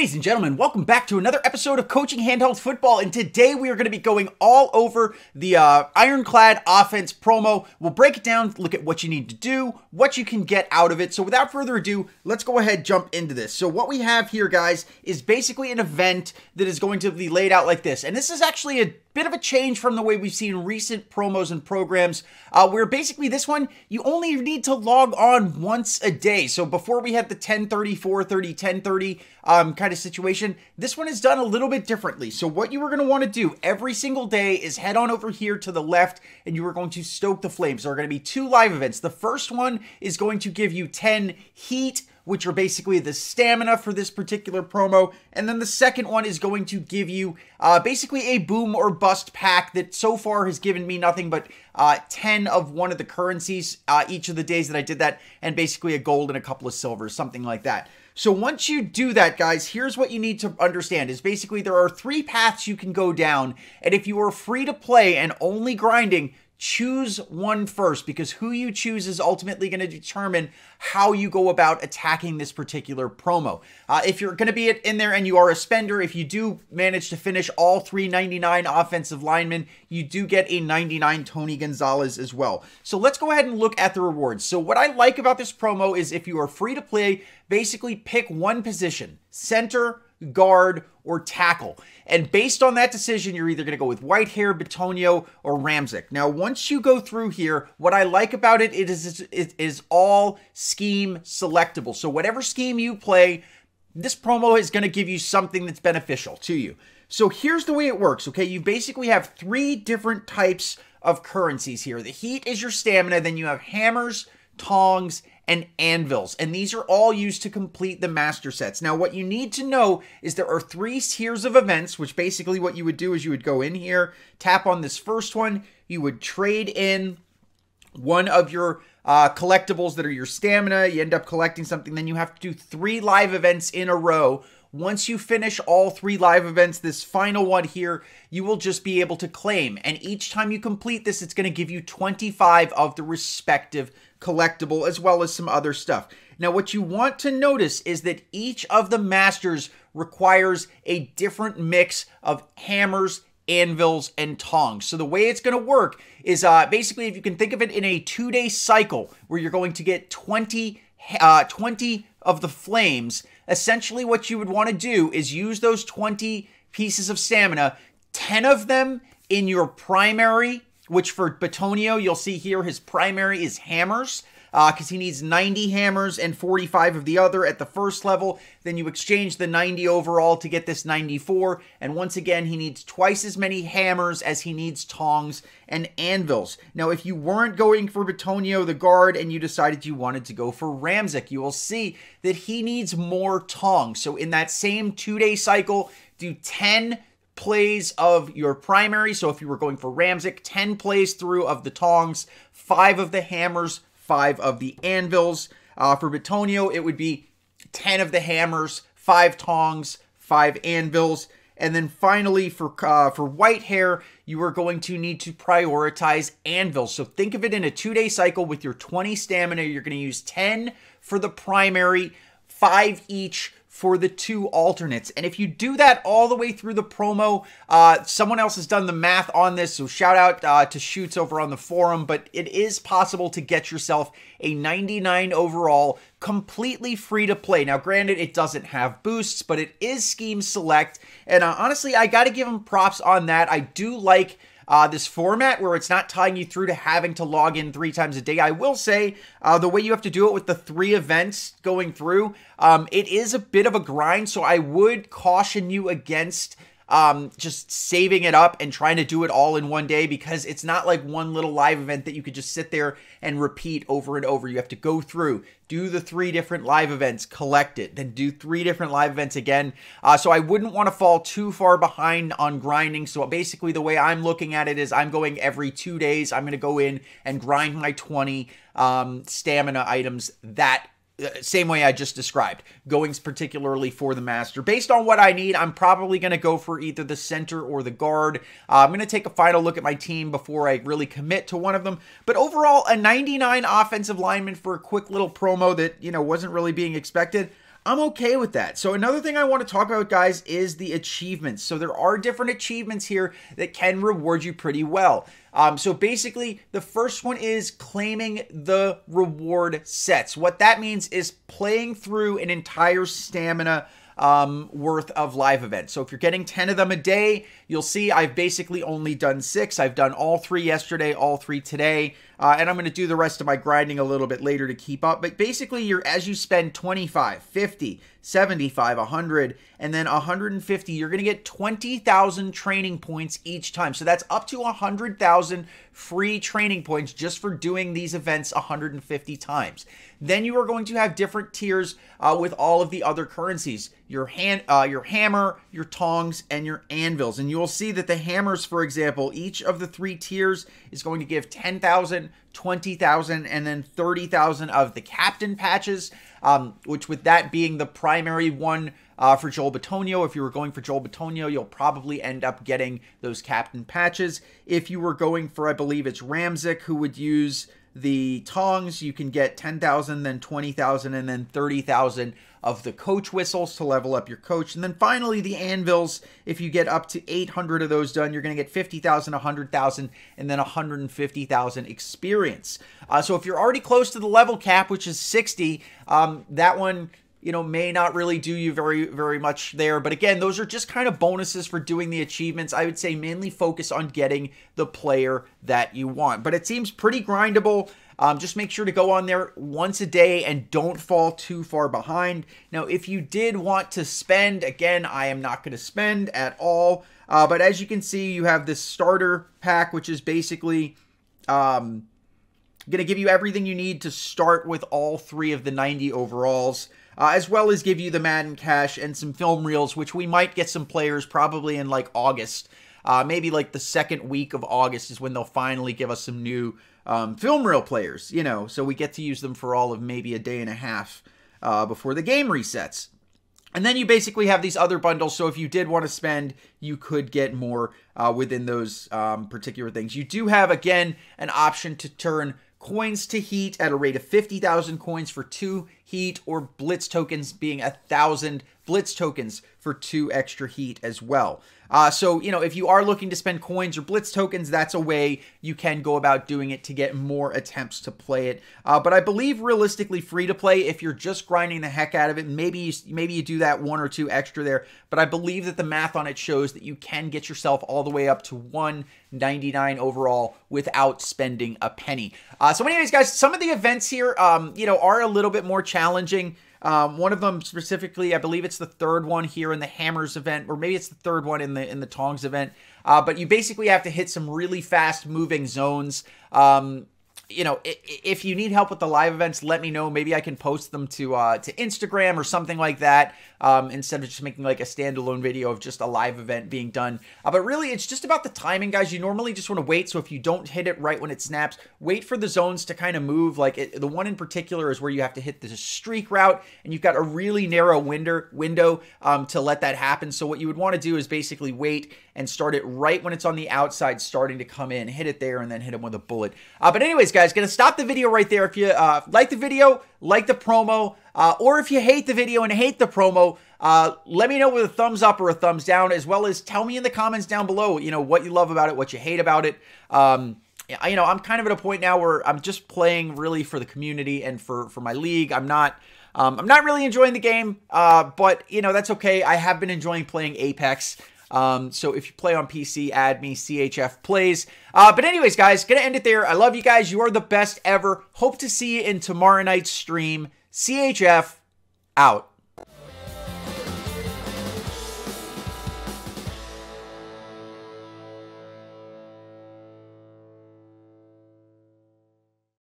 Ladies and gentlemen, welcome back to another episode of Coaching Handheld Football, and today we are going to be going all over the Ironclad offense promo. We'll break it down, look at what you need to do, what you can get out of it. So without further ado, let's go ahead and jump into this. So what we have here, guys, is basically an event that is going to be laid out like this, and this is actually a bit of a change from the way we've seen recent promos and programs, where basically this one, you only need to log on once a day. So before we had the 10:30, 4:30, 10:30 kind of situation, this one is done a little bit differently. So what you are going to want to do every single day is head on over here to the left, and you are going to stoke the flames. There are going to be two live events. The first one is going to give you 10 heat, which are basically the stamina for this particular promo. And then the second one is going to give you basically a boom or bust pack that so far has given me nothing but 10 of one of the currencies each of the days that I did that, and basically a gold and a couple of silvers, something like that. So once you do that, guys, here's what you need to understand is basically there are three paths you can go down. And if you are free to play and only grinding, choose one first, because who you choose is ultimately going to determine how you go about attacking this particular promo. If you're going to be in there and you are a spender, if you do manage to finish all 399 offensive linemen, you do get a 99 Tony Gonzalez as well. So let's go ahead and look at the rewards. So what I like about this promo is if you are free to play, basically pick one position: center, guard, or tackle. And based on that decision, you're either going to go with Whitehair, Bitonio, or Ramczyk. Now, once you go through here, what I like about it is all scheme selectable. So whatever scheme you play, this promo is going to give you something that's beneficial to you. So here's the way it works, okay? You basically have three different types of currencies here. The heat is your stamina, then you have hammers, tongs, and anvils, and these are all used to complete the master sets. Now, what you need to know is there are three tiers of events, which basically what you would do is you would go in here, tap on this first one, you would trade in one of your collectibles that are your stamina, you end up collecting something, then you have to do 3 live events in a row. Once you finish all 3 live events, this final one here, you will just be able to claim. And each time you complete this, it's going to give you 25 of the respective collectible, as well as some other stuff. Now, what you want to notice is that each of the masters requires a different mix of hammers, anvils, and tongs. So the way it's going to work is basically, if you can think of it in a 2-day cycle where you're going to get 20 of the flames, essentially what you would want to do is use those 20 pieces of stamina, 10 of them in your primary, which for Bitonio, you'll see here his primary is hammers, because he needs 90 hammers and 45 of the other at the first level. Then you exchange the 90 overall to get this 94. And once again, he needs twice as many hammers as he needs tongs and anvils. Now, if you weren't going for Bitonio, the guard, and you decided you wanted to go for Ramczyk, you will see that he needs more tongs. So in that same 2-day cycle, do 10 plays of your primary. So if you were going for Ramczyk, 10 plays through of the tongs, 5 of the hammers, 5 of the anvils. For Bitonio, it would be 10 of the hammers, 5 tongs, 5 anvils. And then finally, for Whitehair, you are going to need to prioritize anvils. So think of it in a 2-day cycle with your 20 stamina. You're going to use 10 for the primary, 5 each for the 2 alternates. And if you do that all the way through the promo, someone else has done the math on this, so shout out to Shoots over on the forum, but it is possible to get yourself a 99 overall, completely free to play. Now, granted, it doesn't have boosts, but it is scheme select, and honestly, I gotta give them props on that. I do like this format where it's not tying you through to having to log in 3 times a day. I will say the way you have to do it with the 3 events going through, it is a bit of a grind. So I would caution you against just saving it up and trying to do it all in one day, because it's not like one little live event that you could just sit there and repeat over and over. You have to go through, do the 3 different live events, collect it, then do 3 different live events again. So I wouldn't want to fall too far behind on grinding. So basically the way I'm looking at it is I'm going every 2 days. I'm going to go in and grind my 20 stamina items that same way I just described, going particularly for the master. Based on what I need, I'm probably going to go for either the center or the guard. I'm going to take a final look at my team before I really commit to one of them. But overall, a 99 offensive lineman for a quick little promo that, you know, wasn't really being expected. I'm okay with that. So another thing I want to talk about, guys, is the achievements. So there are different achievements here that can reward you pretty well. So basically, the first one is claiming the reward sets. What that means is playing through an entire stamina worth of live events. So if you're getting 10 of them a day, you'll see I've basically only done 6. I've done all 3 yesterday, all 3 today, and I'm going to do the rest of my grinding a little bit later to keep up. But basically, as you spend 25, 50, 75, 100, and then 150, you're going to get 20,000 training points each time. So that's up to 100,000 free training points just for doing these events 150 times. Then you are going to have different tiers with all of the other currencies. Your hammer, your tongs, and your anvils. And you will see that the hammers, for example, each of the 3 tiers is going to give 10,000, 20,000, and then 30,000 of the captain patches, which with that being the primary one for Joel Bitonio. If you were going for Joel Bitonio, you'll probably end up getting those captain patches. If you were going for, I believe it's Ramzik, who would use the tongs, you can get 10,000, then 20,000, and then 30,000 of the coach whistles to level up your coach. And then finally, the anvils, if you get up to 800 of those done, you're going to get 50,000, 100,000, and then 150,000 experience. So if you're already close to the level cap, which is 60, that one, you know, may not really do you very much there. But again, those are just kind of bonuses for doing the achievements. I would say mainly focus on getting the player that you want. But it seems pretty grindable. Just make sure to go on there once a day and don't fall too far behind. Now, if you did want to spend, again, I am not going to spend at all. But as you can see, you have this starter pack, which is basically going to give you everything you need to start with all 3 of the 90 overalls. As well as give you the Madden Cash and some film reels, which we might get some players probably in like August. Maybe like the second week of August is when they'll finally give us some new film reel players, you know, so we get to use them for all of maybe a day and a half before the game resets. And then you basically have these other bundles, so if you did want to spend, you could get more within those particular things. You do have, again, an option to turn coins to heat at a rate of 50,000 coins for 2 heat, or blitz tokens being 1,000 blitz tokens for 2 extra heat as well. So, you know, if you are looking to spend coins or blitz tokens, that's a way you can go about doing it to get more attempts to play it. But I believe realistically free to play, if you're just grinding the heck out of it, maybe you do that 1 or 2 extra there. But I believe that the math on it shows that you can get yourself all the way up to 199 overall without spending a penny. So anyways, guys, some of the events here, you know, are a little bit more challenging. One of them specifically, I believe it's the 3rd one here in the hammers event, or maybe it's the 3rd one in the tongs event. But you basically have to hit some really fast moving zones. You know, if you need help with the live events, let me know. Maybe I can post them to Instagram or something like that, instead of just making like a standalone video of just a live event being done. But really, it's just about the timing, guys. You normally just want to wait. So if you don't hit it right when it snaps, wait for the zones to kind of move. Like the one in particular is where you have to hit the streak route, and you've got a really narrow window to let that happen. So what you would want to do is basically wait and start it right when it's on the outside starting to come in, hit it there, and then hit him with a bullet. But anyways, guys, gonna stop the video right there. If you like the video, like the promo, or if you hate the video and hate the promo, let me know with a thumbs up or a thumbs down, as well as tell me in the comments down below, you know, what you love about it, what you hate about it. You know, I'm kind of at a point now where I'm just playing really for the community and for my league. I'm not really enjoying the game, but you know, that's okay. I have been enjoying playing Apex. So if you play on PC, add me, CHF plays. But anyways, guys, gonna end it there. I love you guys. You are the best ever. Hope to see you in tomorrow night's stream. CHF out.